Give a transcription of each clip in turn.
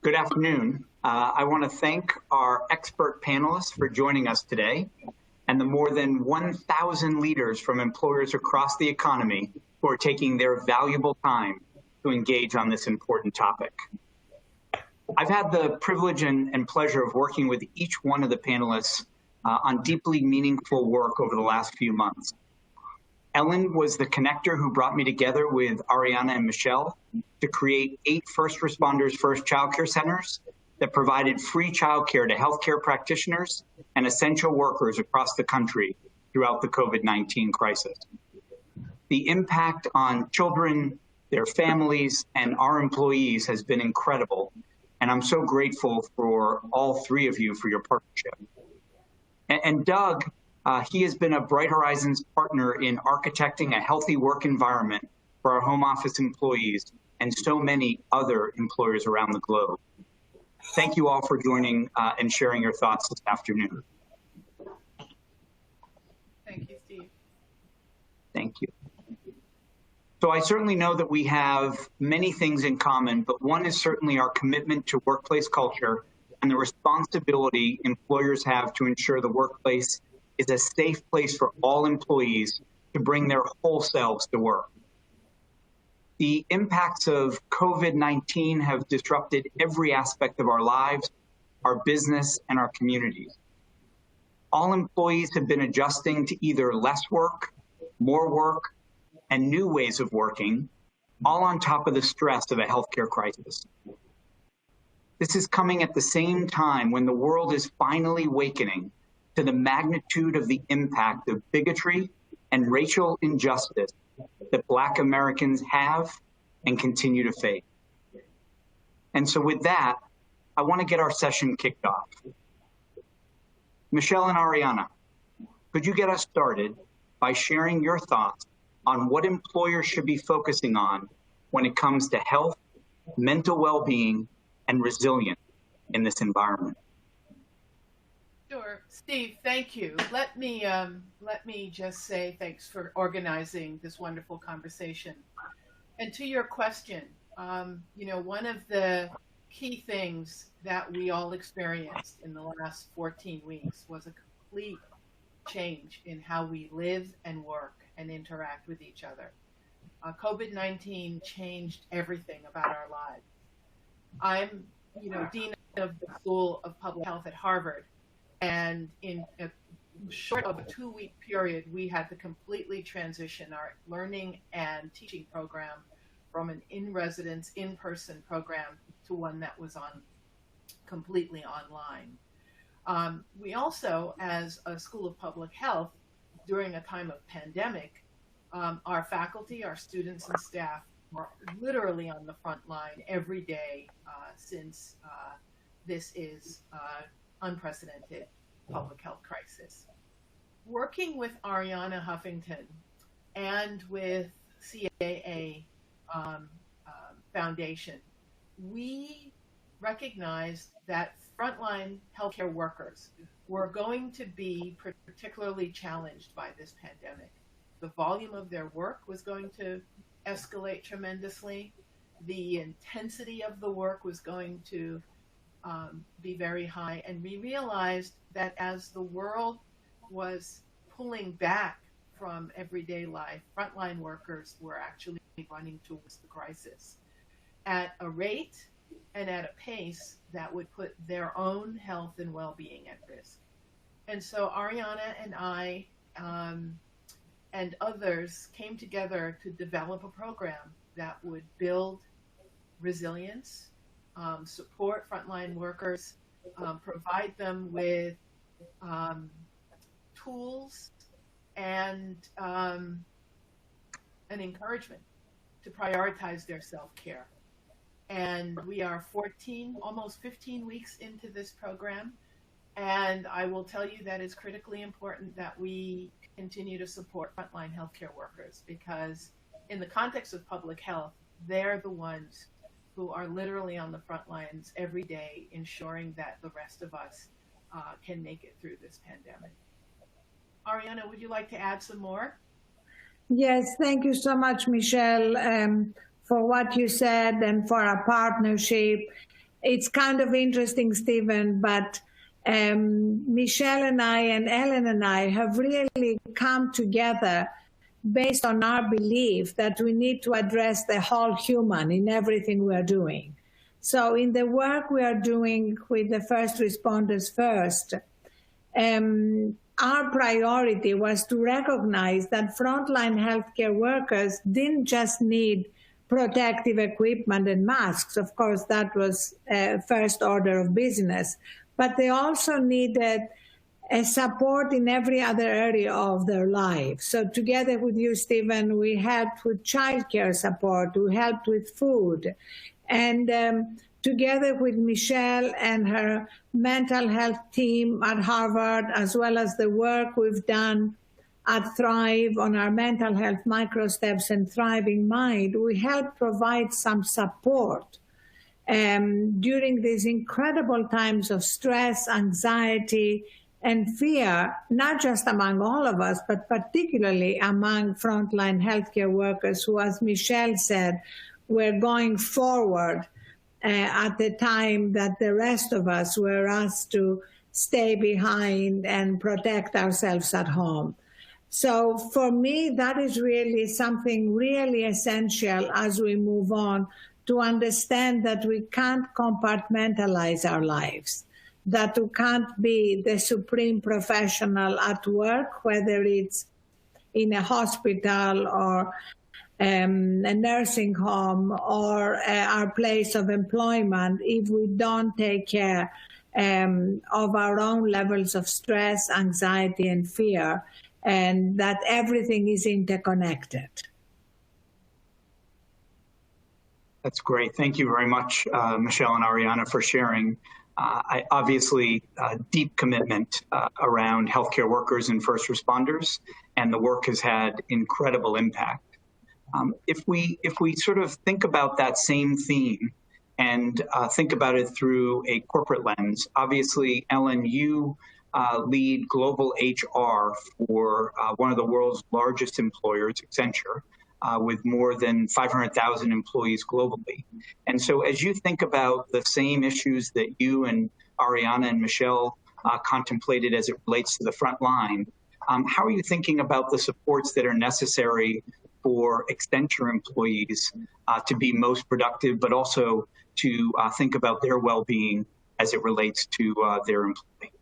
Good afternoon. I want to thank our expert panelists for joining us today and the more than 1,000 leaders from employers across the economy who are taking their valuable time to engage on this important topic. I've had the privilege and pleasure of working with each one of the panelists on deeply meaningful work over the last few months. Ellen was the connector who brought me together with Arianna and Michelle to create 8 first responders first childcare centers that provided free childcare to healthcare practitioners and essential workers across the country throughout the COVID-19 crisis. The impact on children, their families, and our employees has been incredible, and I'm so grateful for all 3 of you for your partnership. And Doug, he has been a Bright Horizons partner in architecting a healthy work environment for our home office employees and so many other employers around the globe. Thank you all for joining and sharing your thoughts this afternoon. Thank you, Steve. Thank you. So I certainly know that we have many things in common, but one is certainly our commitment to workplace culture and the responsibility employers have to ensure the workplace is a safe place for all employees to bring their whole selves to work. The impacts of COVID-19 have disrupted every aspect of our lives, our business, and our communities. All employees have been adjusting to either less work, more work, and new ways of working, all on top of the stress of a healthcare crisis. This is coming at the same time when the world is finally awakening to the magnitude of the impact of bigotry and racial injustice that Black Americans have and continue to face. And so with that, I want to get our session kicked off. Michelle and Arianna, could you get us started by sharing your thoughts on what employers should be focusing on when it comes to health, mental well-being, and resilience in this environment? Sure, Steve. Thank you. Let me just say thanks for organizing this wonderful conversation. And to your question, one of the key things that we all experienced in the last 14 weeks was a complete change in how we live and work and interact with each other. COVID-19 changed everything about our lives. I'm, Dean of the School of Public Health at Harvard. And in a short of a 2-week period, we had to completely transition our learning and teaching program from an in-residence, in-person program to one that was completely online. We also, as a School of Public Health, during a time of pandemic, our faculty, our students and staff were literally on the front line every day since this is unprecedented public health crisis. Working with Arianna Huffington and with CAA Foundation, we recognized that frontline healthcare workers were going to be particularly challenged by this pandemic. The volume of their work was going to escalate tremendously. The intensity of the work was going to be very high. And we realized that as the world was pulling back from everyday life, frontline workers were actually running towards the crisis at a rate and at a pace that would put their own health and well-being at risk. And so Arianna and I and others came together to develop a program that would build resilience, support frontline workers, provide them with tools and an encouragement to prioritize their self-care. And we are almost 15 weeks into this program. And I will tell you that it's critically important that we continue to support frontline healthcare workers, because in the context of public health, they're the ones who are literally on the front lines every day, ensuring that the rest of us can make it through this pandemic. Arianna, would you like to add some more? Yes, thank you so much, Michelle, for what you said and for our partnership. it's kind of interesting, Stephen, but Michelle and I and Ellen and I have really come together based on our belief that we need to address the whole human in everything we are doing. So in the work we are doing with the first responders first, our priority was to recognize that frontline healthcare workers didn't just need protective equipment and masks. Of course, that was first order of business, but they also needed support in every other area of their lives. So together with you, Stephen, we helped with childcare support, we helped with food, and together with Michelle and her mental health team at Harvard, as well as the work we've done at Thrive on our mental health micro steps and Thriving Mind, we help provide some support during these incredible times of stress, anxiety, and fear, not just among all of us, but particularly among frontline healthcare workers who, as Michelle said, were going forward at the time that the rest of us were asked to stay behind and protect ourselves at home. So for me, that is really something really essential as we move on, to understand that we can't compartmentalize our lives, that we can't be the supreme professional at work, whether it's in a hospital or a nursing home or our place of employment, if we don't take care of our own levels of stress, anxiety, and fear, and that everything is interconnected. That's great. Thank you very much, Michelle and Arianna, for sharing. Obviously, deep commitment around healthcare workers and first responders, and the work has had incredible impact. If we sort of think about that same theme and think about it through a corporate lens, obviously, Ellen, you lead global HR for one of the world's largest employers, Accenture, with more than 500,000 employees globally. And so as you think about the same issues that you and Arianna and Michelle contemplated as it relates to the front line, how are you thinking about the supports that are necessary for Accenture employees to be most productive, but also to think about their well-being as it relates to their employee?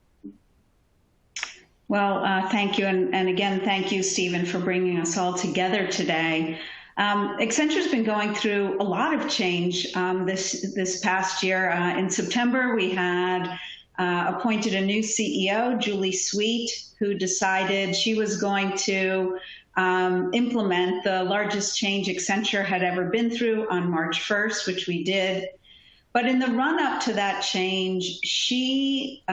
Well, thank you. And again, thank you, Stephen, for bringing us all together today. Accenture's been going through a lot of change this past year. In September, we had appointed a new CEO, Julie Sweet, who decided she was going to implement the largest change Accenture had ever been through on March 1st, which we did. But in the run-up to that change, she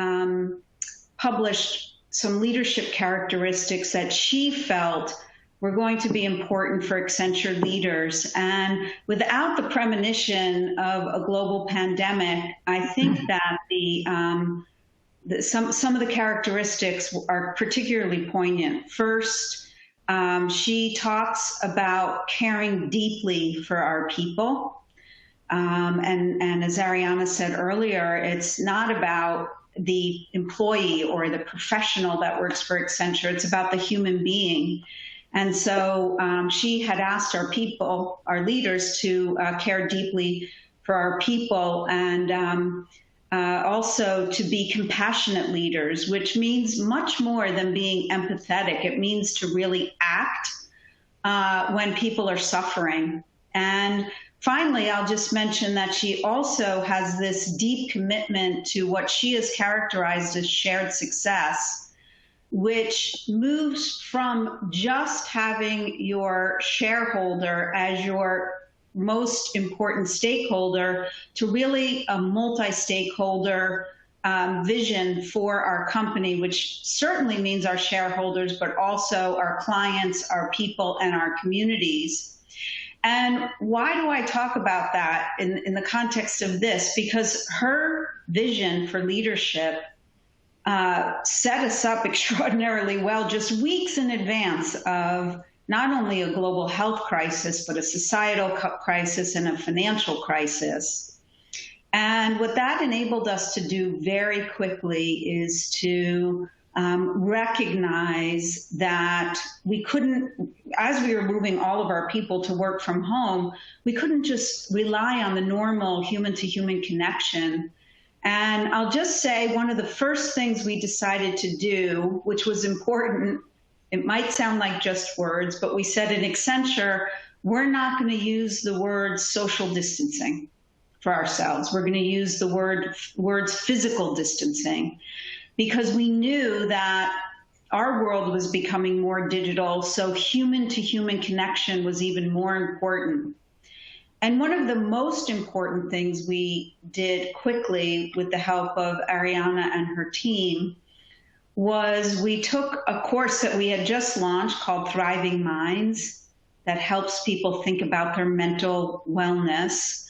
published some leadership characteristics that she felt were going to be important for Accenture leaders. And without the premonition of a global pandemic, I think that some of the characteristics are particularly poignant. First, she talks about caring deeply for our people. And as Arianna said earlier, it's not about the employee or the professional that works for Accenture, it's about the human being. And so she had asked our people, our leaders, to care deeply for our people, and also to be compassionate leaders, which means much more than being empathetic. It means to really act when people are suffering. And finally, I'll just mention that she also has this deep commitment to what she has characterized as shared success, which moves from just having your shareholder as your most important stakeholder to really a multi-stakeholder vision for our company, which certainly means our shareholders, but also our clients, our people, and our communities. And why do I talk about that in the context of this? Because her vision for leadership set us up extraordinarily well, just weeks in advance of not only a global health crisis, but a societal crisis and a financial crisis. And what that enabled us to do very quickly is to recognize that we couldn't, as we were moving all of our people to work from home, we couldn't just rely on the normal human-to-human connection. And I'll just say one of the first things we decided to do, which was important, it might sound like just words, but we said in Accenture, we're not going to use the word social distancing for ourselves. We're going to use the words physical distancing, because we knew that our world was becoming more digital, so human-to-human connection was even more important. And one of the most important things we did quickly with the help of Arianna and her team was we took a course that we had just launched called Thriving Minds that helps people think about their mental wellness.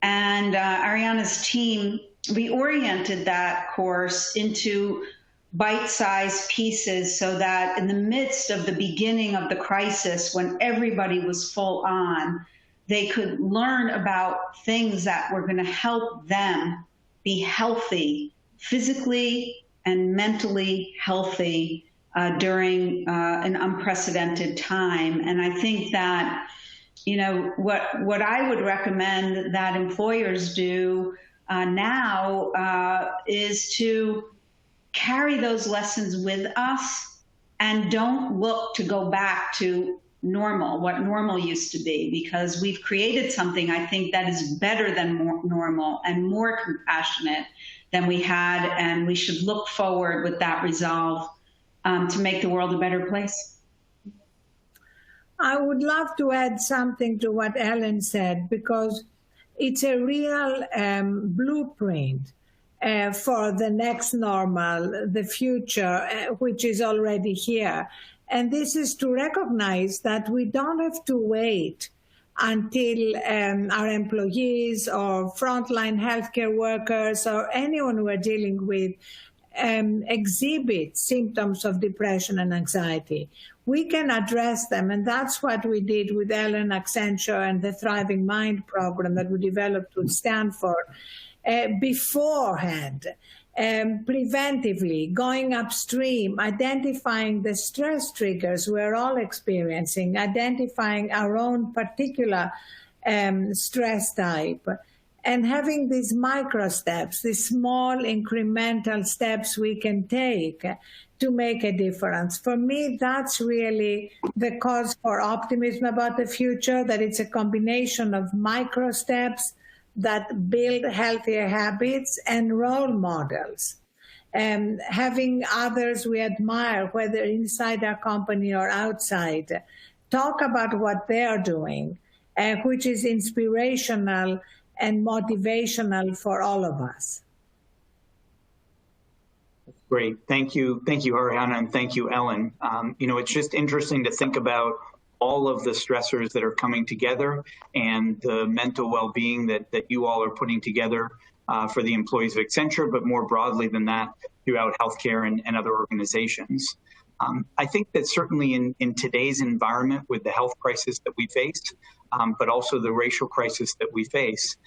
And Arianna's team reoriented that course into bite-sized pieces so that in the midst of the beginning of the crisis, when everybody was full on, they could learn about things that were going to help them be healthy, physically and mentally healthy during an unprecedented time. And I think that, you know, what I would recommend that employers do now is to carry those lessons with us and don't look to go back to normal, what normal used to be, because we've created something, I think, that is better than normal and more compassionate than we had, and we should look forward with that resolve to make the world a better place. I would love to add something to what Ellen said, because it's a real blueprint for the next normal, the future, which is already here. And this is to recognize that we don't have to wait until our employees or frontline healthcare workers or anyone we're dealing with exhibit symptoms of depression and anxiety. We can address them, and that's what we did with Ellen, Accenture, and the Thriving Mind program that we developed with Stanford beforehand. Preventively, going upstream, identifying the stress triggers we're all experiencing, identifying our own particular stress type, and having these micro steps, these small incremental steps we can take to make a difference. For me, that's really the cause for optimism about the future, that it's a combination of micro steps that build healthier habits and role models. Having others we admire, whether inside our company or outside, talk about what they're doing, which is inspirational and motivational for all of us. That's great. Thank you, Arianna, and thank you, Ellen. You know, it's just interesting to think about all of the stressors that are coming together and the mental well-being that you all are putting together for the employees of Accenture, but more broadly than that, throughout healthcare and other organizations. I think that certainly in today's environment with the health crisis that we face, but also the racial crisis that we face,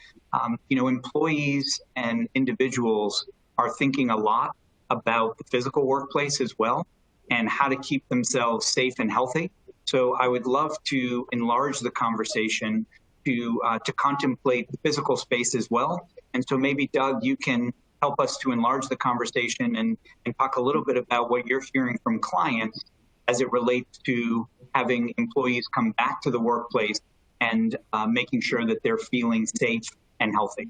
you know, employees and individuals are thinking a lot about the physical workplace as well and how to keep themselves safe and healthy. So I would love to enlarge the conversation to contemplate the physical space as well. And so maybe, Doug, you can help us to enlarge the conversation and talk a little bit about what you're hearing from clients as it relates to having employees come back to the workplace and making sure that they're feeling safe and healthy.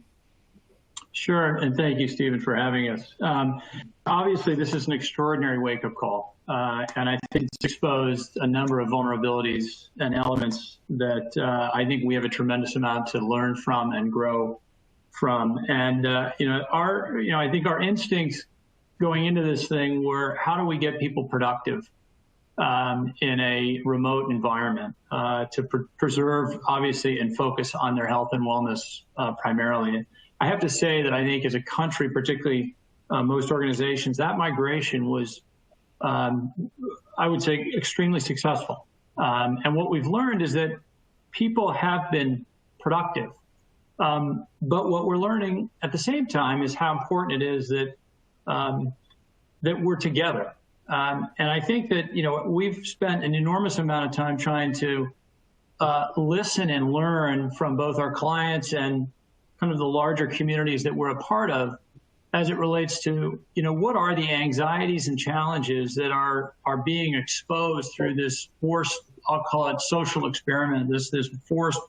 Sure, and thank you, Stephen, for having us. Obviously, this is an extraordinary wake-up call, and I think it's exposed a number of vulnerabilities and elements that I think we have a tremendous amount to learn from and grow from. And I think our instincts going into this thing were, how do we get people productive in a remote environment to preserve, obviously, and focus on their health and wellness primarily. I have to say that I think as a country, particularly most organizations, that migration was, I would say, extremely successful. And what we've learned is that people have been productive But what we're learning at the same time is how important it is that that we're together. And I think that, we've spent an enormous amount of time trying to listen and learn from both our clients and kind of the larger communities that we're a part of as it relates to, what are the anxieties and challenges that are being exposed through this forced, I'll call it social experiment, this forced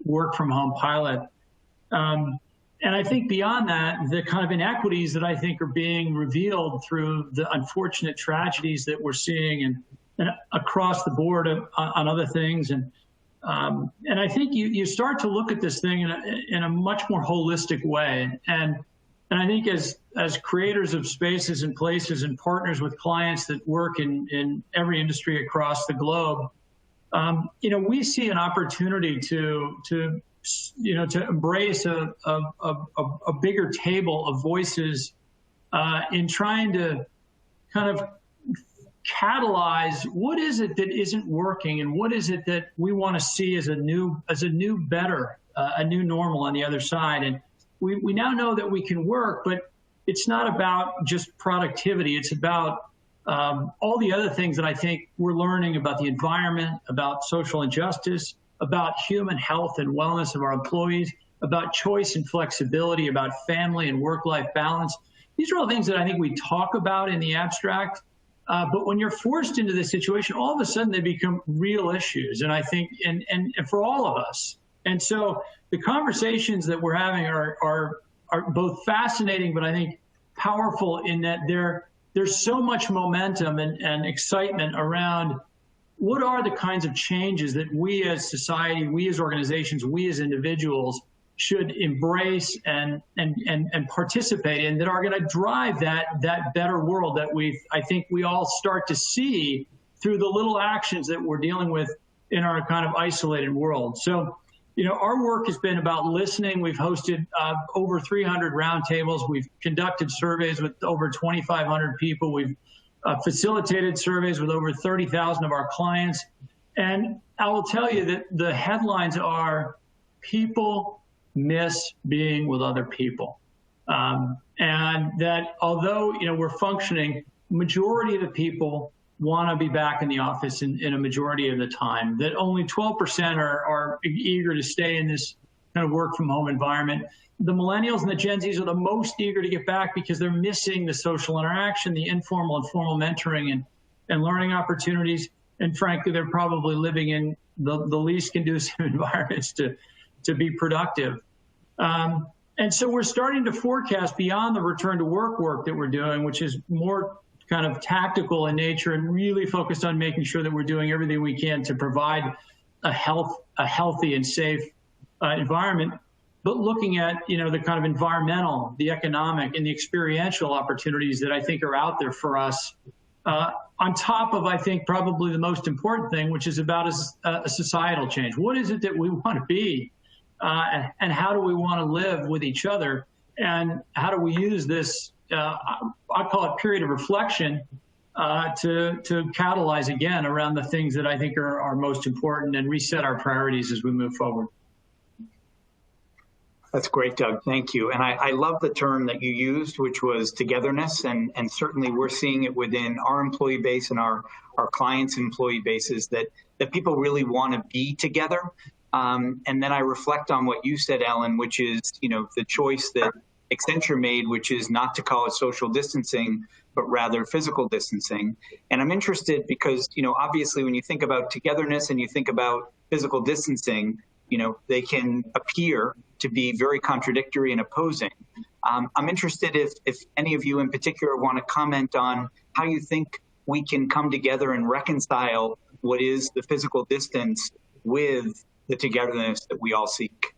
work from home pilot. And I think beyond that, the kind of inequities that I think are being revealed through the unfortunate tragedies that we're seeing and across the board on other things. And I think you start to look at this thing in a much more holistic way. And I think as creators of spaces and places and partners with clients that work in every industry across the globe, we see an opportunity to embrace a bigger table of voices in trying to kind of catalyze what is it that isn't working and what is it that we want to see as a new better, a new normal on the other side. And we now know that we can work, but it's not about just productivity. It's about all the other things that I think we're learning about the environment, about social injustice, about human health and wellness of our employees, about choice and flexibility, about family and work-life balance. These are all things that I think we talk about in the abstract, but when you're forced into this situation, all of a sudden they become real issues. And I think, and for all of us. And so the conversations that we're having are both fascinating, but I think powerful in that there's so much momentum and excitement around what are the kinds of changes that we as society, we as organizations, we as individuals should embrace and participate in that are going to drive that better world that I think we all start to see through the little actions that we're dealing with in our kind of isolated world. So, our work has been about listening. We've hosted over 300 roundtables. We've conducted surveys with over 2,500 people. We've facilitated surveys with over 30,000 of our clients. And I will tell you that the headlines are people miss being with other people. And that although, we're functioning, majority of the people want to be back in the office in a majority of the time, that only 12% are eager to stay in this kind of work from home environment. The millennials and the Gen Zs are the most eager to get back because they're missing the social interaction, the informal and formal mentoring and learning opportunities. And frankly, they're probably living in the least conducive environments to be productive. And so we're starting to forecast beyond the return to work that we're doing, which is more kind of tactical in nature and really focused on making sure that we're doing everything we can to provide a healthy and safe environment. But looking at, the kind of environmental, the economic, and the experiential opportunities that I think are out there for us, on top of, I think, probably the most important thing, which is about a societal change. What is it that we want to be, and how do we want to live with each other, and how do we use this, I call it period of reflection, to catalyze again around the things that I think are most important and reset our priorities as we move forward. That's great, Doug. Thank you. And I love the term that you used, which was togetherness. And certainly we're seeing it within our employee base and our clients' employee bases that people really want to be together. And then I reflect on what you said, Ellen, which is, the choice that Accenture made, which is not to call it social distancing, but rather physical distancing. And I'm interested because, obviously when you think about togetherness and you think about physical distancing, they can appear to be very contradictory and opposing. I'm interested if any of you in particular want to comment on how you think we can come together and reconcile what is the physical distance with the togetherness that we all seek.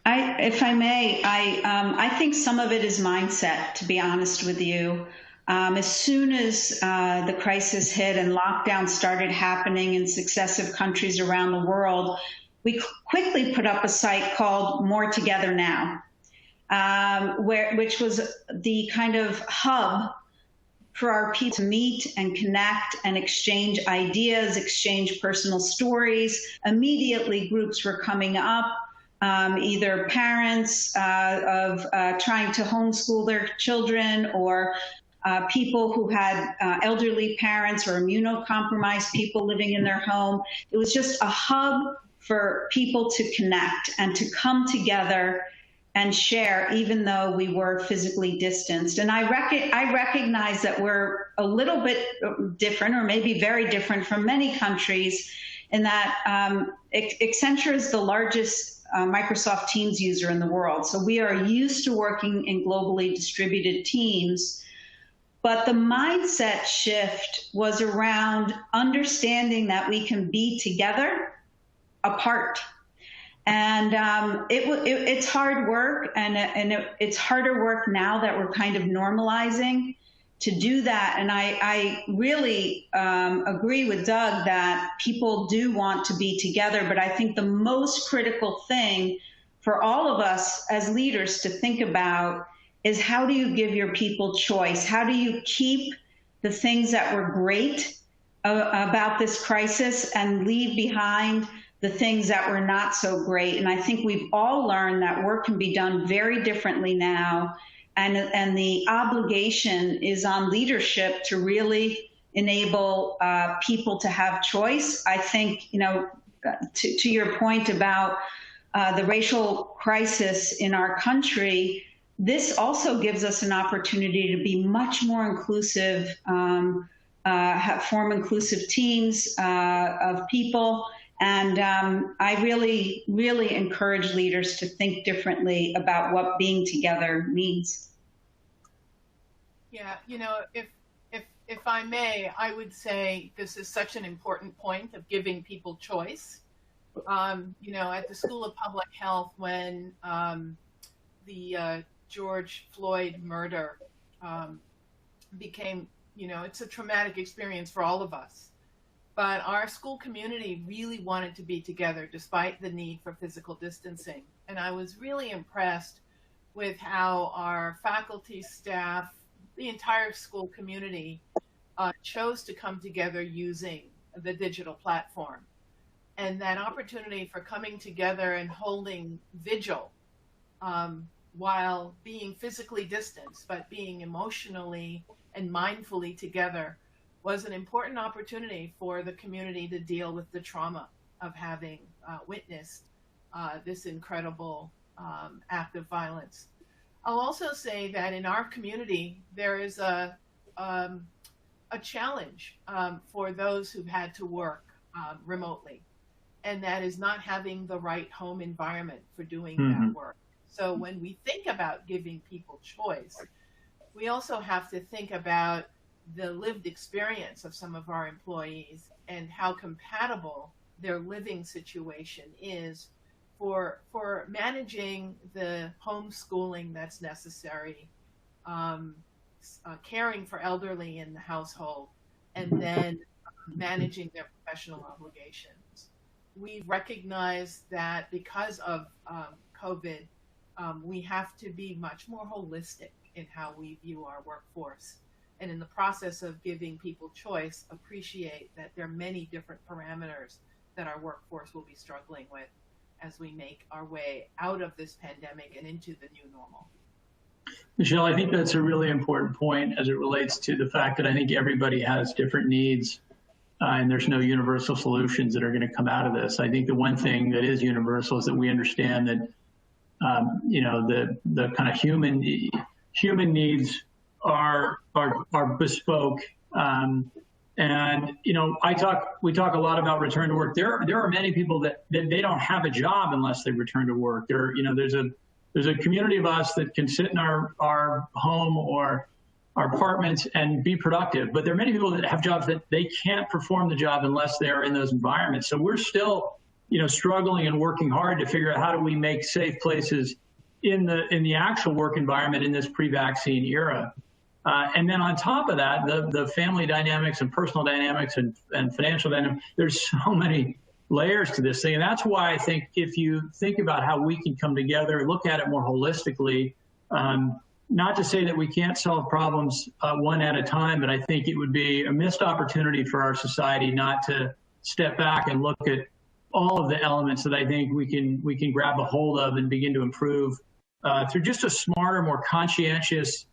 If I may, I think some of it is mindset, to be honest with you. As soon as the crisis hit and lockdowns started happening in successive countries around the world, we quickly put up a site called More Together Now, which was the kind of hub for our people to meet and connect and exchange ideas, exchange personal stories. Immediately, groups were coming up either parents of trying to homeschool their children, or people who had elderly parents or immunocompromised people living in their home. It was just a hub for people to connect and to come together and share, even though we were physically distanced. And I recognize that we're a little bit different, or maybe very different from many countries, in that Accenture is the largest Microsoft Teams user in the world. So we are used to working in globally distributed teams. But the mindset shift was around understanding that we can be together, apart. And it's hard work, and it's harder work now that we're kind of normalizing to do that. And I really agree with Doug that people do want to be together, but I think the most critical thing for all of us as leaders to think about is, how do you give your people choice? How do you keep the things that were great about this crisis and leave behind the things that were not so great? And I think we've all learned that work can be done very differently now. And the obligation is on leadership to really enable people to have choice. I think, to your point about the racial crisis in our country, this also gives us an opportunity to be much more inclusive, form inclusive teams of people. And I really, really encourage leaders to think differently about what being together means. Yeah, if I may, I would say this is such an important point of giving people choice. At the School of Public Health, when the George Floyd murder became, it's a traumatic experience for all of us. But our school community really wanted to be together despite the need for physical distancing. And I was really impressed with how our faculty, staff, the entire school community chose to come together using the digital platform. And that opportunity for coming together and holding vigil while being physically distanced, but being emotionally and mindfully together, was an important opportunity for the community to deal with the trauma of having witnessed this incredible act of violence. I'll also say that in our community, there is a challenge for those who've had to work remotely, and that is not having the right home environment for doing that work. So when we think about giving people choice, we also have to think about the lived experience of some of our employees and how compatible their living situation is for managing the homeschooling that's necessary, caring for elderly in the household, and then managing their professional obligations. We recognize that because of COVID, we have to be much more holistic in how we view our workforce. And in the process of giving people choice, appreciate that there are many different parameters that our workforce will be struggling with as we make our way out of this pandemic and into the new normal. Michelle, I think that's a really important point as it relates to the fact that I think everybody has different needs, and there's no universal solutions that are going to come out of this. I think the one thing that is universal is that we understand that, the kind of human needs are bespoke. We talk a lot about return to work. There are many people that they don't have a job unless they return to work. There's a community of us that can sit in our home or our apartments and be productive, but there are many people that have jobs that they can't perform the job unless they're in those environments. So we're still, struggling and working hard to figure out how do we make safe places in the actual work environment in this pre-vaccine era. And then on top of that, the family dynamics and personal dynamics and financial dynamics, there's so many layers to this thing. And that's why I think if you think about how we can come together, look at it more holistically, not to say that we can't solve problems one at a time, but I think it would be a missed opportunity for our society not to step back and look at all of the elements that I think we can grab a hold of and begin to improve through just a smarter, more conscientious,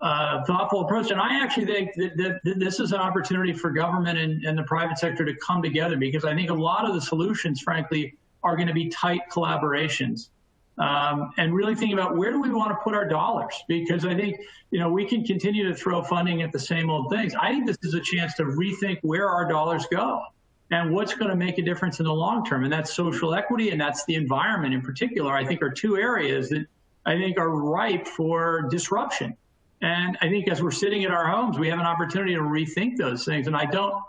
thoughtful approach. And I actually think that this is an opportunity for government and the private sector to come together, because I think a lot of the solutions, frankly, are going to be tight collaborations. And really think about where do we want to put our dollars? Because I think, we can continue to throw funding at the same old things. I think this is a chance to rethink where our dollars go and what's going to make a difference in the long term. And that's social equity, and that's the environment in particular, I think, are two areas that I think are ripe for disruption. And I think as we're sitting at our homes, we have an opportunity to rethink those things. And I don't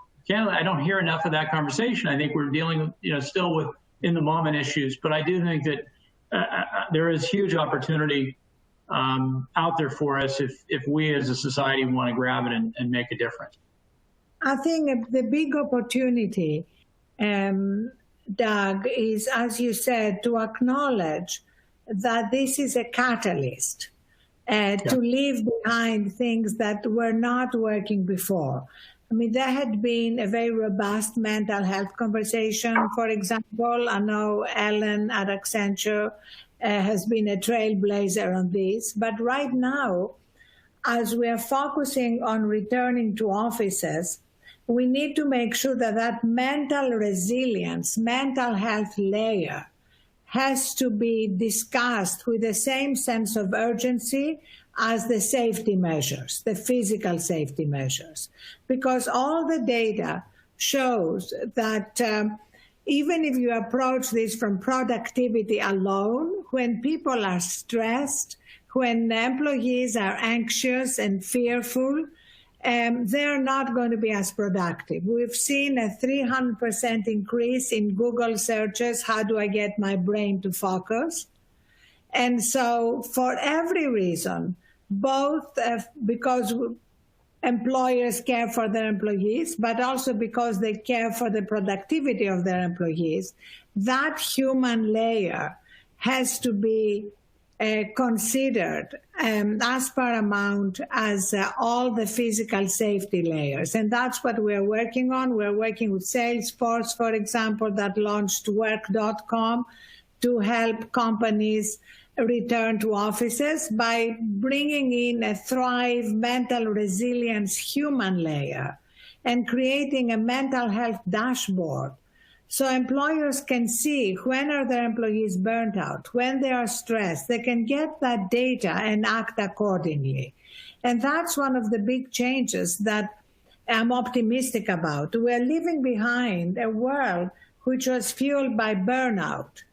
hear enough of that conversation. I think we're dealing, still with in the moment issues, but I do think that there is huge opportunity out there for us if we as a society want to grab it and make a difference. I think the big opportunity, Doug, is, as you said, to acknowledge that this is a catalyst to leave behind things that were not working before. I mean, there had been a very robust mental health conversation. For example, I know Ellen at Accenture has been a trailblazer on this. But right now, as we are focusing on returning to offices, we need to make sure that that mental resilience, mental health layer has to be discussed with the same sense of urgency as the safety measures, the physical safety measures. Because all the data shows that even if you approach this from productivity alone, when people are stressed, when employees are anxious and fearful, they're not going to be as productive. We've seen a 300% increase in Google searches, how do I get my brain to focus? And so for every reason, both because employers care for their employees, but also because they care for the productivity of their employees, that human layer has to be considered as paramount as all the physical safety layers. And that's what we're working on. We're working with Salesforce, for example, that launched work.com to help companies return to offices by bringing in a Thrive mental resilience human layer and creating a mental health dashboard. So employers can see when are their employees burnt out, when they are stressed. They can get that data and act accordingly. And that's one of the big changes that I'm optimistic about. We're leaving behind a world which was fueled by burnout.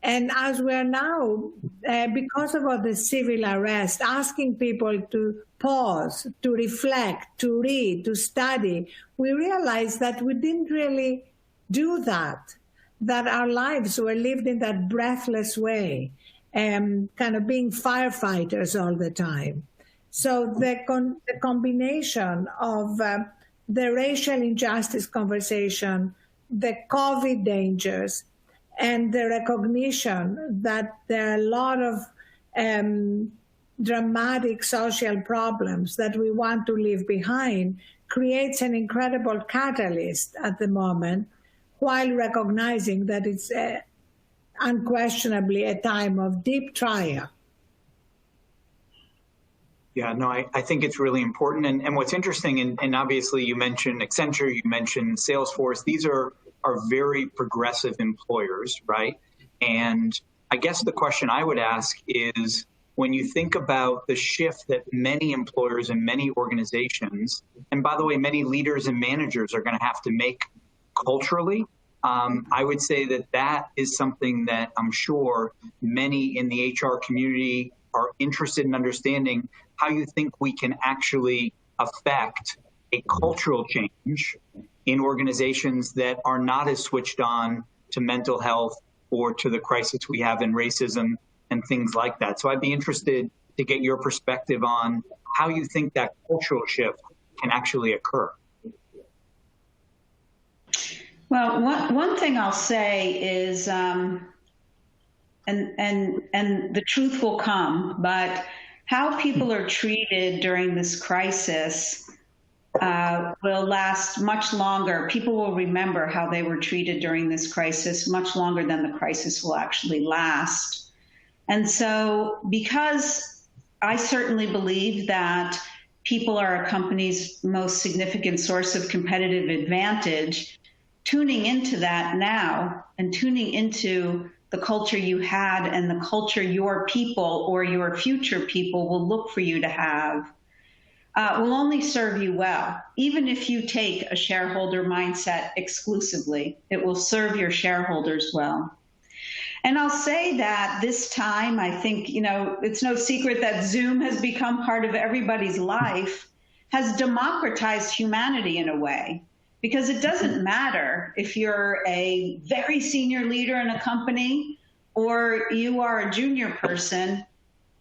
And as we're now, because of all the civil unrest, asking people to pause, to reflect, to read, to study, we realize that we didn't really do that our lives were lived in that breathless way, kind of being firefighters all the time. So the combination of the racial injustice conversation, the COVID dangers, and the recognition that there are a lot of dramatic social problems that we want to leave behind creates an incredible catalyst at the moment, while recognizing that it's unquestionably a time of deep trial. Yeah, no, I think it's really important. And what's interesting, and obviously you mentioned Accenture, you mentioned Salesforce, these are very progressive employers, right? And I guess the question I would ask is, when you think about the shift that many employers and many organizations, and by the way, many leaders and managers are going to have to make culturally, I would say that is something that I'm sure many in the HR community are interested in understanding, how you think we can actually affect a cultural change in organizations that are not as switched on to mental health or to the crisis we have in racism and things like that. So I'd be interested to get your perspective on how you think that cultural shift can actually occur. Well, one thing I'll say is, and the truth will come, but how people are treated during this crisis will last much longer. People will remember how they were treated during this crisis much longer than the crisis will actually last. And so, because I certainly believe that people are a company's most significant source of competitive advantage, tuning into that now and tuning into the culture you had and the culture your people or your future people will look for you to have will only serve you well. Even if you take a shareholder mindset exclusively, it will serve your shareholders well. And I'll say that this time, I think, it's no secret that Zoom has become part of everybody's life, has democratized humanity in a way, because it doesn't matter if you're a very senior leader in a company or you are a junior person.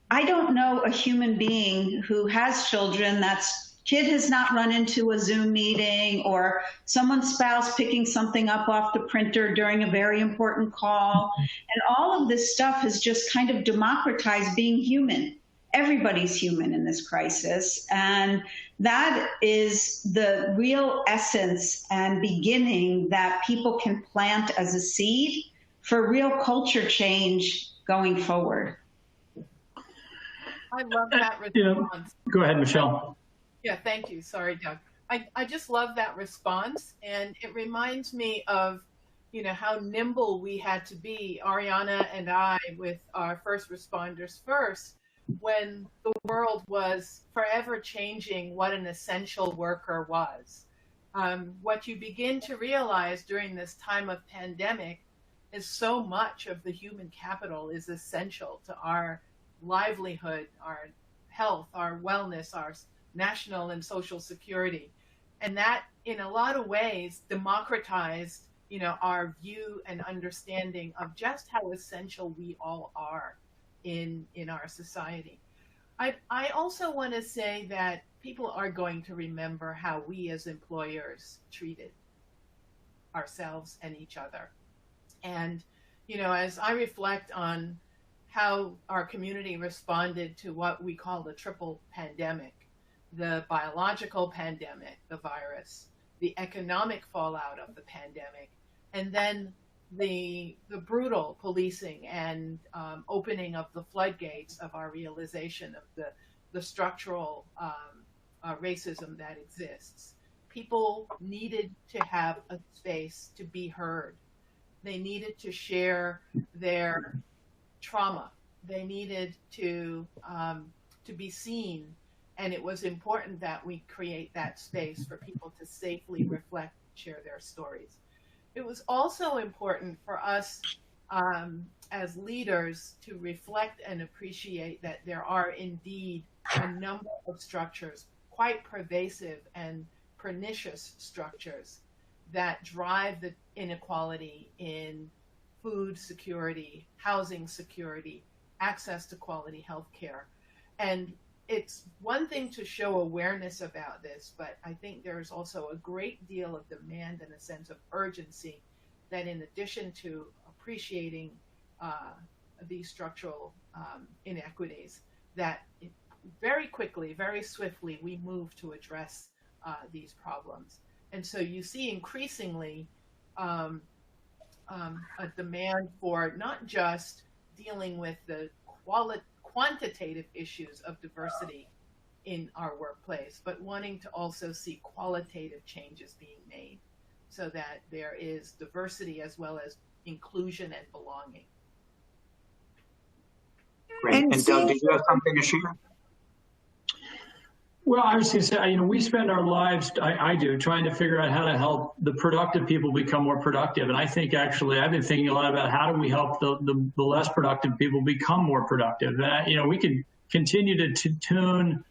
I don't know a human being who has children that's kid has not run into a Zoom meeting or someone's spouse picking something up off the printer during a very important call. And all of this stuff has just kind of democratized being human. Everybody's human in this crisis. And that is the real essence and beginning that people can plant as a seed for real culture change going forward. I love that response. Go ahead, Michelle. Yeah, thank you. Sorry, Doug. I just love that response. And it reminds me of, how nimble we had to be, Arianna and I, with our first responders first, when the world was forever changing what an essential worker was. What you begin to realize during this time of pandemic is so much of the human capital is essential to our livelihood, our health, our wellness, our national and social security. And that, in a lot of ways, democratized, our view and understanding of just how essential we all are in our society. I also want to say that people are going to remember how we as employers treated ourselves and each other. And, as I reflect on how our community responded to what we call the triple pandemic, the biological pandemic, the virus, the economic fallout of the pandemic, and then the brutal policing and opening of the floodgates of our realization of the structural racism that exists. People needed to have a space to be heard. They needed to share their trauma. They needed to be seen. And it was important that we create that space for people to safely reflect, share their stories. It was also important for us as leaders to reflect and appreciate that there are indeed a number of structures, quite pervasive and pernicious structures, that drive the inequality in food security, housing security, access to quality health care. And it's one thing to show awareness about this, but I think there's also a great deal of demand and a sense of urgency that, in addition to appreciating these structural inequities, that very quickly, very swiftly, we move to address these problems. And so you see increasingly a demand for not just dealing with the quantitative issues of diversity in our workplace, but wanting to also see qualitative changes being made so that there is diversity as well as inclusion and belonging. Great. And Doug, did you have something to share? Well, I was going to say, we spend our lives, I do, trying to figure out how to help the productive people become more productive. And I think actually I've been thinking a lot about how do we help the less productive people become more productive. And, we can continue to tune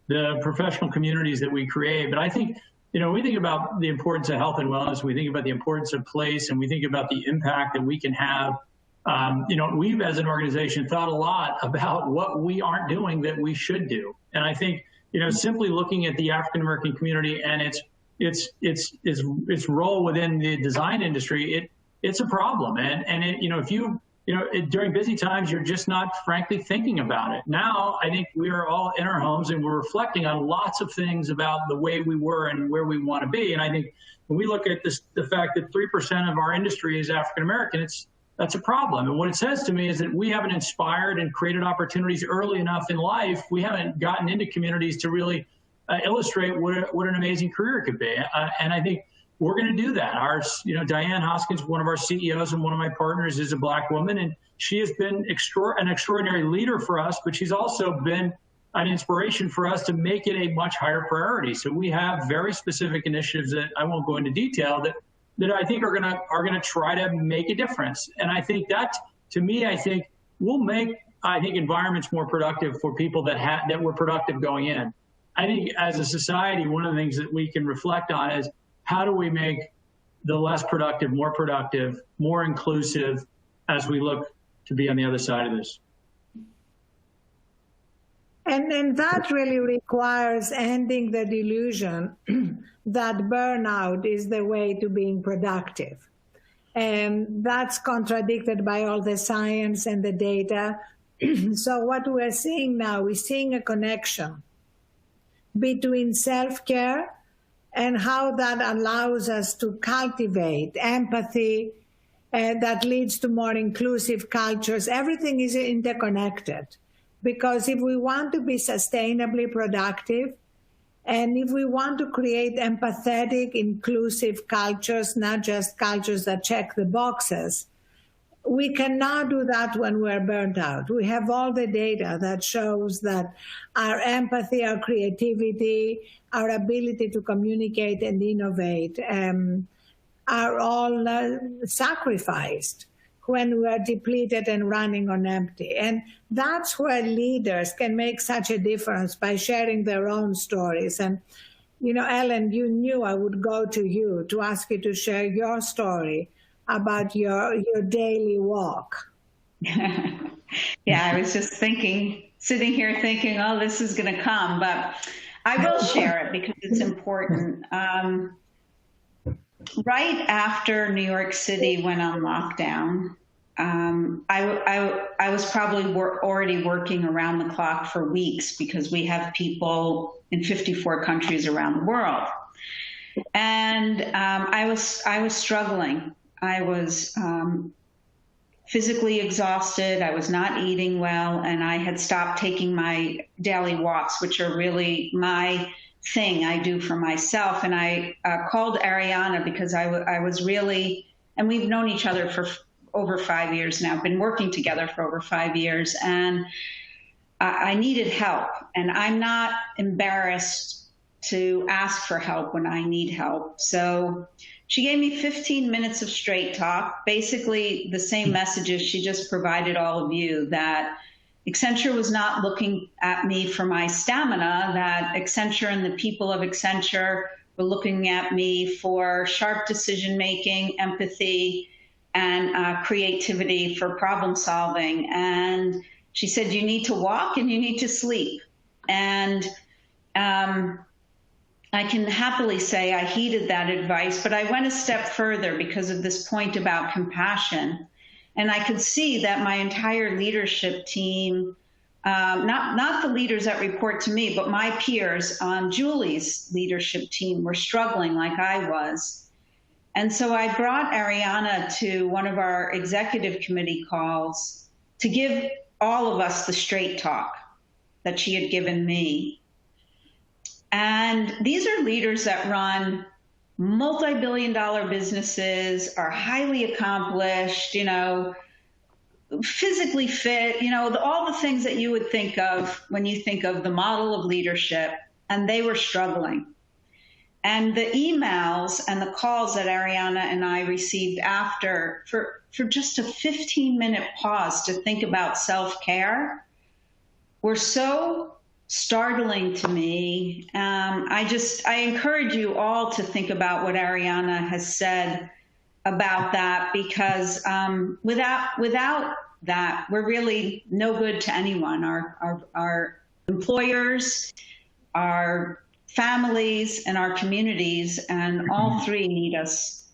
the professional communities that we create. But I think, we think about the importance of health and wellness. We think about the importance of place, and we think about the impact that we can have. We've, as an organization, thought a lot about what we aren't doing that we should do. And I think, simply looking at the African American community and its role within the design industry, it's a problem. And if you during busy times, you're just not frankly thinking about it. Now, I think we are all in our homes and we're reflecting on lots of things about the way we were and where we want to be. And I think when we look at this, the fact that 3% of our industry is African American, that's a problem. And what it says to me is that we haven't inspired and created opportunities early enough in life. We haven't gotten into communities to really illustrate what an amazing career could be. And I think we're going to do that. Diane Hoskins, one of our CEOs and one of my partners, is a Black woman, and she has been an extraordinary leader for us, but she's also been an inspiration for us to make it a much higher priority. So we have very specific initiatives that I won't go into detail that I think are going to try to make a difference. And I think that, to me, I think will make environments more productive for people that were productive going in. I think as a society, one of the things that we can reflect on is how do we make the less productive, more inclusive as we look to be on the other side of this? And that really requires ending the delusion that burnout is the way to being productive. And that's contradicted by all the science and the data. So what we're seeing now, we're seeing a connection between self-care and how that allows us to cultivate empathy that leads to more inclusive cultures. Everything is interconnected, because if we want to be sustainably productive, and if we want to create empathetic, inclusive cultures, not just cultures that check the boxes, we cannot do that when we're burnt out. We have all the data that shows that our empathy, our creativity, our ability to communicate and innovate are all sacrificed when we are depleted and running on empty. And that's where leaders can make such a difference, by sharing their own stories. And, Ellen, you knew I would go to you to ask you to share your story about your daily walk. Yeah, I was just sitting here thinking, oh, this is going to come, but I will share it because it's important. Right after New York City went on lockdown, I was probably already working around the clock for weeks, because we have people in 54 countries around the world. And I was struggling. I was physically exhausted. I was not eating well, and I had stopped taking my daily walks, which are really my thing I do for myself. And I called Arianna because I was really, and we've known each other for over 5 years now, been working together for over 5 years, and I needed help. And I'm not embarrassed to ask for help when I need help. So she gave me 15 minutes of straight talk, basically the same messages she just provided all of you, that Accenture was not looking at me for my stamina, that Accenture and the people of Accenture were looking at me for sharp decision-making, empathy, and creativity for problem solving. And she said, you need to walk and you need to sleep. And I can happily say I heeded that advice, but I went a step further because of this point about compassion. And I could see that my entire leadership team, not the leaders that report to me, but my peers on Julie's leadership team were struggling like I was. And so I brought Arianna to one of our executive committee calls to give all of us the straight talk that she had given me. And these are leaders that run multi-billion-dollar businesses, are highly accomplished, physically fit, all the things that you would think of when you think of the model of leadership, and they were struggling. And the emails and the calls that Arianna and I received after, for just a 15-minute pause to think about self-care, were so startling to me. I encourage you all to think about what Arianna has said about that, because without that, we're really no good to anyone. Our employers, our families, and our communities, and all three need us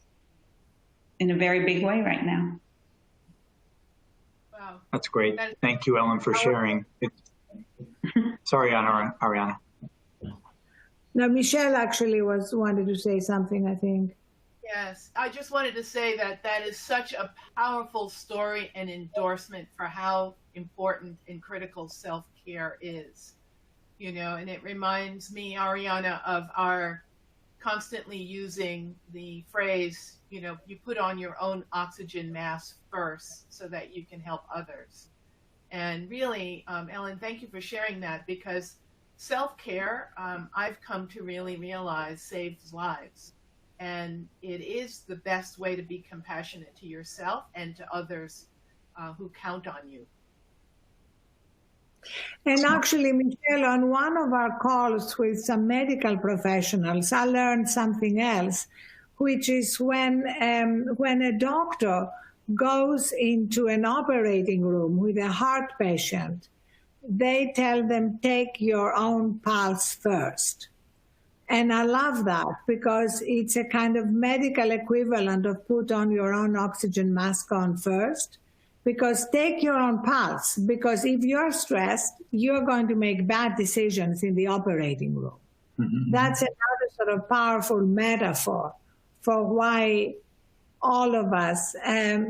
in a very big way right now. That's great. Thank you, Ellen, for sharing. Sorry, Arianna. No, Michelle actually wanted to say something, I think. Yes, I just wanted to say that that is such a powerful story and endorsement for how important and critical self-care is, and it reminds me, Arianna, of our constantly using the phrase, you put on your own oxygen mask first so that you can help others. And really, Ellen, thank you for sharing that, because self-care, I've come to really realize, saves lives. And it is the best way to be compassionate to yourself and to others who count on you. And actually, Michelle, on one of our calls with some medical professionals, I learned something else, which is when a doctor goes into an operating room with a heart patient, they tell them, take your own pulse first. And I love that, because it's a kind of medical equivalent of put on your own oxygen mask on first, because take your own pulse, because if you're stressed, you're going to make bad decisions in the operating room. Mm-hmm. That's another sort of powerful metaphor for why all of us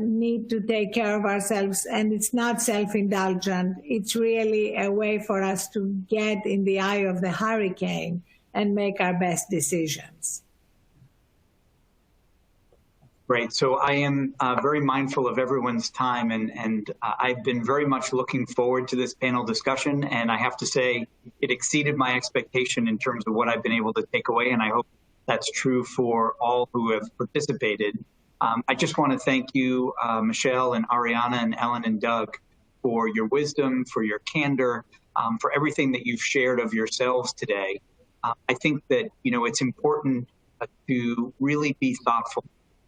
need to take care of ourselves. And it's not self-indulgent. It's really a way for us to get in the eye of the hurricane and make our best decisions. Great. So I am very mindful of everyone's time, and I've been very much looking forward to this panel discussion. And I have to say, it exceeded my expectation in terms of what I've been able to take away, and I hope that's true for all who have participated. I just want to thank you, Michelle and Arianna and Ellen and Doug, for your wisdom, for your candor, for everything that you've shared of yourselves today. I think that, it's important to really be thoughtful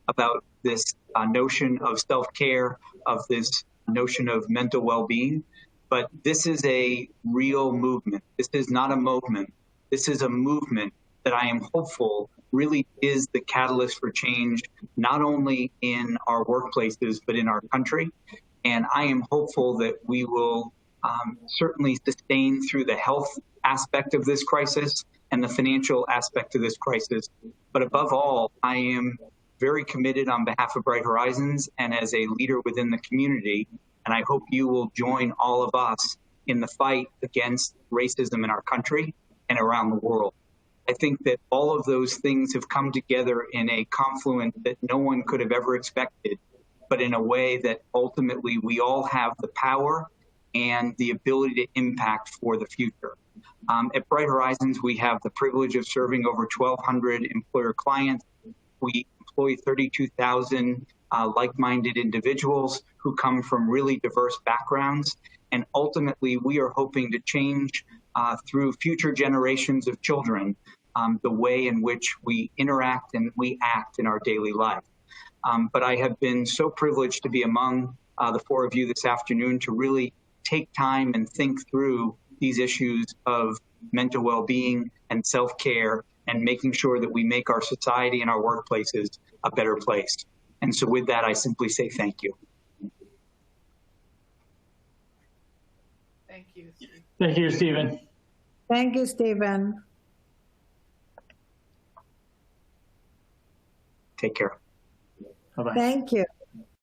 about this notion of self-care, of this notion of mental well-being. But this is a real movement. This is not a moment. This is a movement that I am hopeful really is the catalyst for change, not only in our workplaces, but in our country. And I am hopeful that we will certainly sustain through the health aspect of this crisis and the financial aspect of this crisis. But above all, I am very committed on behalf of Bright Horizons and as a leader within the community, and I hope you will join all of us in the fight against racism in our country and around the world. I think that all of those things have come together in a confluence that no one could have ever expected, but in a way that ultimately we all have the power and the ability to impact for the future. At Bright Horizons, we have the privilege of serving over 1,200 employer clients. We employ 32,000 like-minded individuals who come from really diverse backgrounds. And ultimately, we are hoping to change through future generations of children the way in which we interact and we act in our daily life. But I have been so privileged to be among the four of you this afternoon to really take time and think through these issues of mental well-being and self-care and making sure that we make our society and our workplaces a better place. And so with that, I simply say thank you. Thank you, Steve. Thank you, Stephen. Thank you, Stephen. Take care. Bye-bye. Thank you.